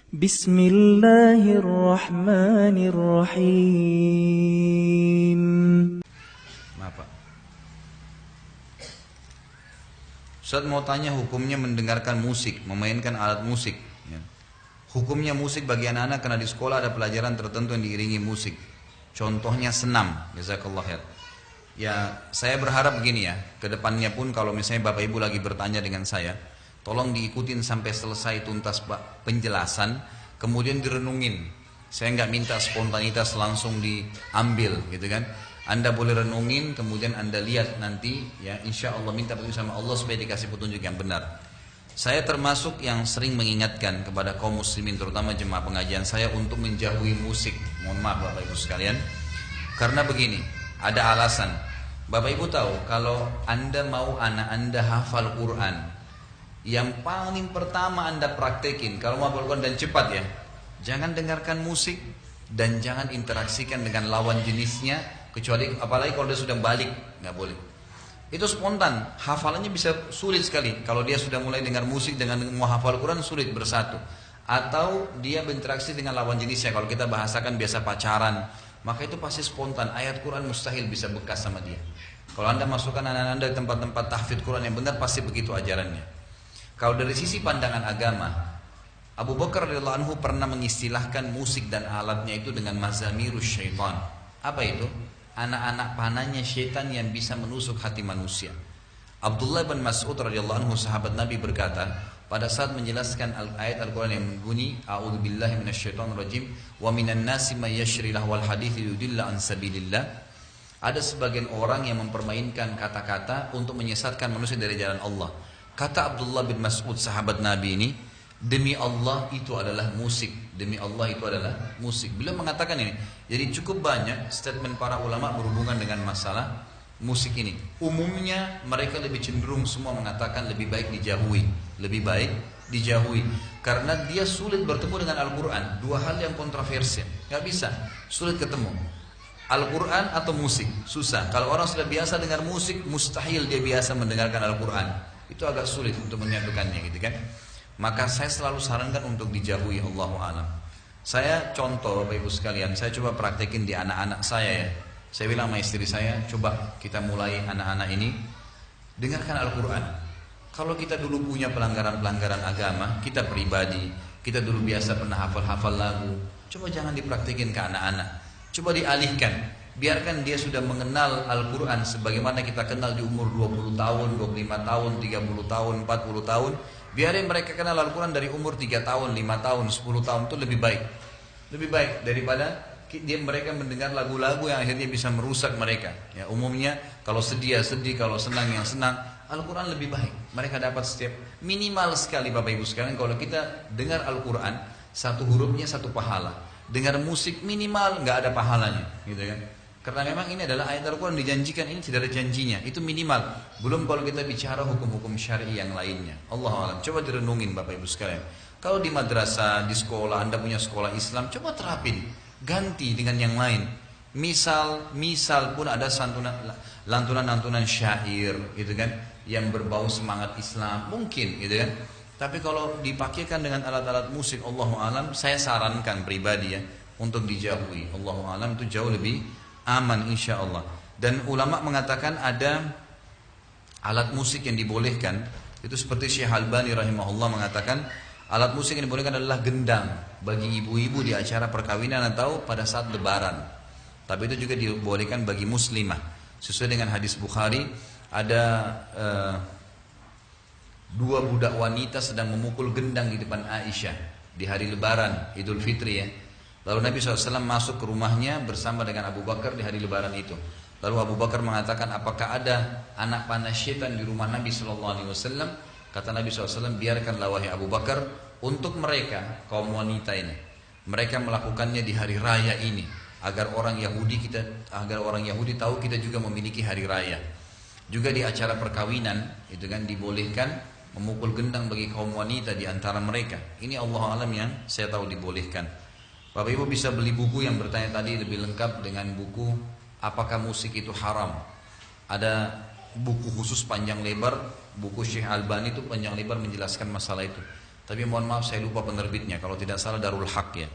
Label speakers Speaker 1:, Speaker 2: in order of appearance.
Speaker 1: Bismillahirrahmanirrahim.
Speaker 2: Maaf Pak. Ustaz mau tanya hukumnya mendengarkan musik, memainkan alat musik. Ya. Hukumnya musik bagi anak-anak karena di sekolah ada pelajaran tertentu yang diiringi musik. Contohnya senam. Jazakallah khair. Ya, saya berharap begini ya, kedepannya pun kalau misalnya Bapak Ibu lagi bertanya dengan saya, tolong diikutin sampai selesai tuntas penjelasan, kemudian direnungin. Saya nggak minta spontanitas langsung diambil, gitu kan? Anda boleh renungin, kemudian Anda lihat nanti, ya insya Allah minta petunjuk sama Allah supaya dikasih petunjuk yang benar. Saya termasuk yang sering mengingatkan kepada kaum muslimin, terutama jemaah pengajian saya untuk menjauhi musik. Mohon maaf Bapak Ibu sekalian, karena begini, ada alasan. Bapak Ibu tahu kalau Anda mau anak Anda hafal Quran, yang paling pertama Anda praktekin kalau mau hafal Quran dan cepat ya, jangan dengarkan musik dan jangan interaksikan dengan lawan jenisnya, kecuali apalagi kalau dia sudah balik, nggak boleh. Itu spontan, hafalannya bisa sulit sekali. Kalau dia sudah mulai dengar musik dengan mau hafal Quran sulit bersatu. Atau dia berinteraksi dengan lawan jenisnya, kalau kita bahasakan biasa pacaran, maka itu pasti spontan. Ayat Quran mustahil bisa bekas sama dia. Kalau Anda masukkan anak-anak Anda di tempat-tempat tahfidz Quran yang benar, pasti begitu ajarannya. Kalau dari sisi pandangan agama, Abu Bakar radhiyallahu anhu pernah mengistilahkan musik dan alatnya itu dengan mazamirus syaitan. Apa itu? Anak-anak panahnya syaitan yang bisa menusuk hati manusia. Abdullah bin Mas'ud radhiyallahu anhu sahabat Nabi berkata, pada saat menjelaskan ayat Al-Quran yang berbunyi a'udzubillahi minasyaitonirrajim wa minan nasi may yashri lahwal hadits yudilla an sabilillah, ada sebagian orang yang mempermainkan kata-kata untuk menyesatkan manusia dari jalan Allah. Kata Abdullah bin Mas'ud sahabat Nabi ini, demi Allah itu adalah musik, demi Allah itu adalah musik. Beliau mengatakan ini. Jadi cukup banyak statement para ulama berhubungan dengan masalah musik ini. Umumnya mereka lebih cenderung semua mengatakan lebih baik dijauhi, lebih baik dijauhi, karena dia sulit bertemu dengan Al-Quran. Dua hal yang kontroversial, nggak bisa, sulit ketemu. Al-Quran atau musik, susah. Kalau orang sudah biasa dengar musik, mustahil dia biasa mendengarkan Al-Quran. Itu agak sulit untuk menyatukannya, gitu kan? Maka saya selalu sarankan untuk dijauhi, Allahu a'lam. Saya contoh Bapak Ibu sekalian, saya coba praktekin di anak-anak saya ya. Saya bilang sama istri saya, coba kita mulai anak-anak ini dengarkan Al-Quran. Kalau kita dulu punya pelanggaran-pelanggaran agama, kita pribadi, kita dulu biasa pernah hafal-hafal lagu, coba jangan dipraktekin ke anak-anak. Coba dialihkan, biarkan dia sudah mengenal Al-Quran sebagaimana kita kenal di umur 20 tahun, 25 tahun, 30 tahun, 40 tahun. Biarin mereka kenal Al-Quran dari umur 3 tahun, 5 tahun, 10 tahun, itu lebih baik. Lebih baik daripada mereka mendengar lagu-lagu yang akhirnya bisa merusak mereka. Ya, umumnya kalau sedih kalau senang yang senang. Al-Quran lebih baik. Mereka dapat setiap minimal sekali Bapak Ibu sekalian, kalau kita dengar Al-Quran, satu hurufnya satu pahala. Dengar musik minimal nggak ada pahalanya, gitu kan? Karena memang ini adalah ayat Al-Quran dijanjikan, ini tidak ada janjinya. Itu minimal. Belum kalau kita bicara hukum-hukum syar'i yang lainnya. Allahu a'lam. Coba direnungin Bapak Ibu sekalian. Kalau di madrasah, di sekolah, Anda punya sekolah Islam, coba terapin. Ganti dengan yang lain. Misal pun ada lantunan-lantunan syair, gitu kan, yang berbau semangat Islam, mungkin, gitu kan. Tapi kalau dipakaikan dengan alat-alat musik, Allahu a'lam, saya sarankan pribadi ya, untuk dijauhi. Allahu a'lam, itu jauh lebih aman insya Allah. Dan ulama mengatakan ada alat musik yang dibolehkan. Itu seperti Syekh Albani rahimahullah mengatakan, alat musik yang dibolehkan adalah gendang bagi ibu-ibu di acara perkawinan atau pada saat lebaran. Tapi itu juga dibolehkan bagi muslimah. Sesuai dengan hadis Bukhari, ada dua budak wanita sedang memukul gendang di depan Aisyah di hari lebaran Idul Fitri ya. Lalu Nabi SAW masuk ke rumahnya bersama dengan Abu Bakar di hari lebaran itu. Lalu Abu Bakar mengatakan, apakah ada anak panah syaitan di rumah Nabi SAW? Kata Nabi SAW, biarkanlah wahai Abu Bakar, untuk mereka, kaum wanita ini, mereka melakukannya di hari raya ini, agar orang Yahudi tahu kita juga memiliki hari raya. Juga di acara perkawinan, itu kan dibolehkan memukul gendang bagi kaum wanita di antara mereka. Ini Allah alam yang saya tahu dibolehkan. Bapak Ibu bisa beli buku yang bertanya tadi lebih lengkap dengan buku apakah musik itu haram. Ada buku khusus panjang lebar, buku Syekh Albani itu panjang lebar menjelaskan masalah itu. Tapi mohon maaf saya lupa penerbitnya, kalau tidak salah Darul Haq ya.